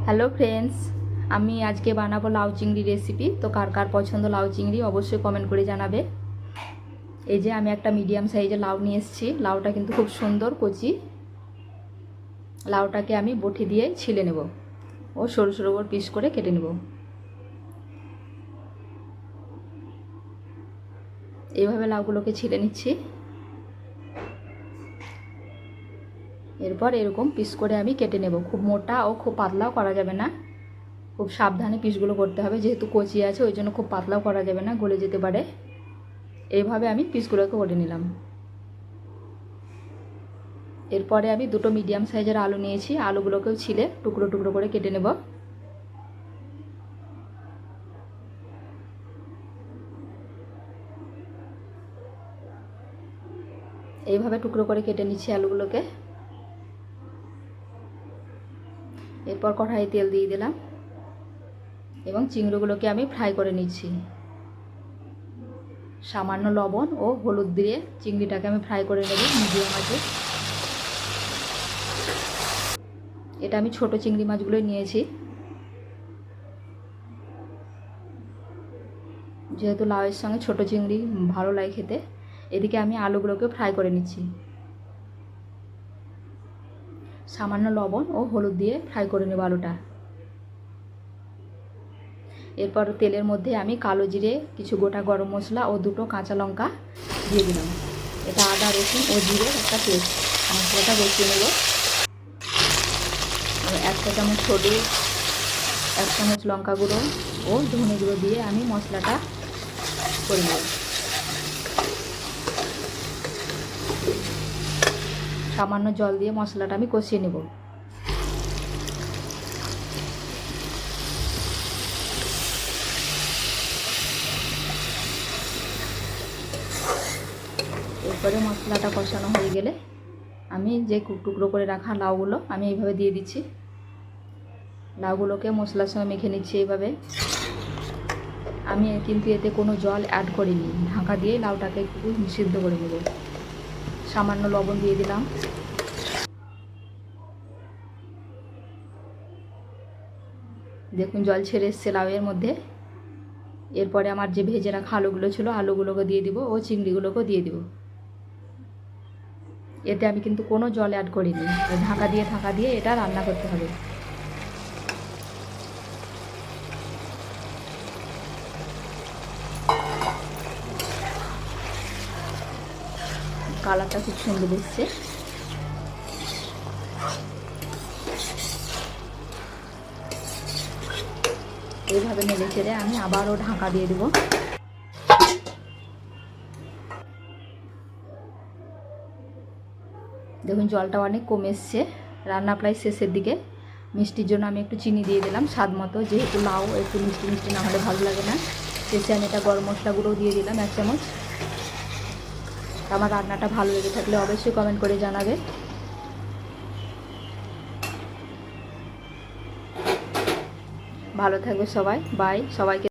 Hello friends, আমি আজকে বানাবো লাউ চিংড়ি রেসিপি। তো কার কার পছন্দ লাউ চিংড়ি অবশ্যই কমেন্ট করে জানাবে। এই যে আমি একটা মিডিয়াম সাইজের লাউ নিয়ে এসেছি। লাউটা কিন্তু খুব সুন্দর কচি। লাউটাকে আমি বটি দিয়ে ছিলে নেব ও সরু সরু করে পিস করে কেটে নেব। এইভাবে লাউগুলোকে ছিলে নিচ্ছি। এরপর এরকম পিস করে আমি কেটে নেব। খুব মোটা ও খুব পাতলাও করা যাবে না, খুব সাবধানে পিসগুলো করতে হবে, যেহেতু কচি আছে ওই জন্য খুব পাতলাও করা যাবে না, গলে যেতে পারে। এইভাবে আমি পিসগুলোকে কেটে নিলাম। এরপরে আমি দুটো মিডিয়াম সাইজের আলু নিয়েছি। আলুগুলোকেও ছিলে টুকরো টুকরো করে কেটে নেব। এইভাবে টুকরো করে কেটে নিচ্ছি আলুগুলোকে। এরপর কড়াইয়ে তেল দিয়ে দিলাম এবং চিংড়িগুলোকে আমি ফ্রাই করে নিচ্ছি। সামান্য লবণ ও হলুদ দিয়ে চিংড়িটাকে আমি ফ্রাই করে নেব মিডিয়াম আঁচে। এটা আমি ছোট চিংড়ি মাছগুলোই নিয়েছি, যেহেতু লাউয়ের সঙ্গে ছোট চিংড়ি ভালো লাগে খেতে। এদিকে আমি আলুগুলোকে ফ্রাই করে নিচ্ছি। সামান্য লবণ ও হলুদ দিয়ে ফ্রাই করে নেব আলুটা। এরপর তেলের মধ্যে আমি কালো জিরে, কিছু গোটা গরম মশলা ও দুটো কাঁচা লঙ্কা দিয়ে দিলাম। এটা আদা রসুন ও জিরের একটা পেস্ট। মশলাটা কষিয়ে নেব। 1 চা চামচ হলুদ, 1 চামচ লঙ্কা গুঁড়ো ও ধনে গুঁড়ো দিয়ে আমি মশলাটা করে নেব। সামান্য জল দিয়ে মশলাটা আমি কষিয়ে নেব। এরপরে মশলাটা কষানো হয়ে গেলে আমি যে টুকরো করে রাখা লাউগুলো আমি এইভাবে দিয়ে দিচ্ছি। লাউগুলোকে মশলার সঙ্গে মেখে নিচ্ছি এইভাবে। আমি কিন্তু এতে কোনো জল অ্যাড করিনি, ঢাকা দিয়ে লাউটাকে একটু সিদ্ধ করে নেব। সামান্য লবণ দিয়ে দিলাম। দেখুন জল ছেড়ে এসছে লাউয়ের মধ্যে। এরপরে আমার যে ভেজে রাখা আলুগুলো ছিল আলুগুলোকে দিয়ে দিব ও চিংড়িগুলোকেও দিয়ে দিব। এতে আমি কিন্তু কোনো জল অ্যাড করিনি। ঢাকা দিয়ে এটা রান্না করতে হবে। কালারটা খুব সুন্দর এসছে। এইভাবে নেড়ে চেড়ে আমি আবারও ঢাকা দিয়ে দেব। দেখুন জলটা অনেক কমে এসছে, রান্না প্রায় শেষের দিকে। মিষ্টির জন্য আমি একটু চিনি দিয়ে দিলাম স্বাদ মতো, যেহেতু লাউ একটু মিষ্টি মিষ্টি না হলে ভালো লাগে না। শেষে আমি এটা গরম মশলা গুঁড়ো দিয়ে দিলাম 1 চামচ। আমার রান্নাটা ভালো লেগে থাকলে অবশ্যই কমেন্ট করে জানাবে। ভালো থাকবে সবাই, বাই সবাইকে।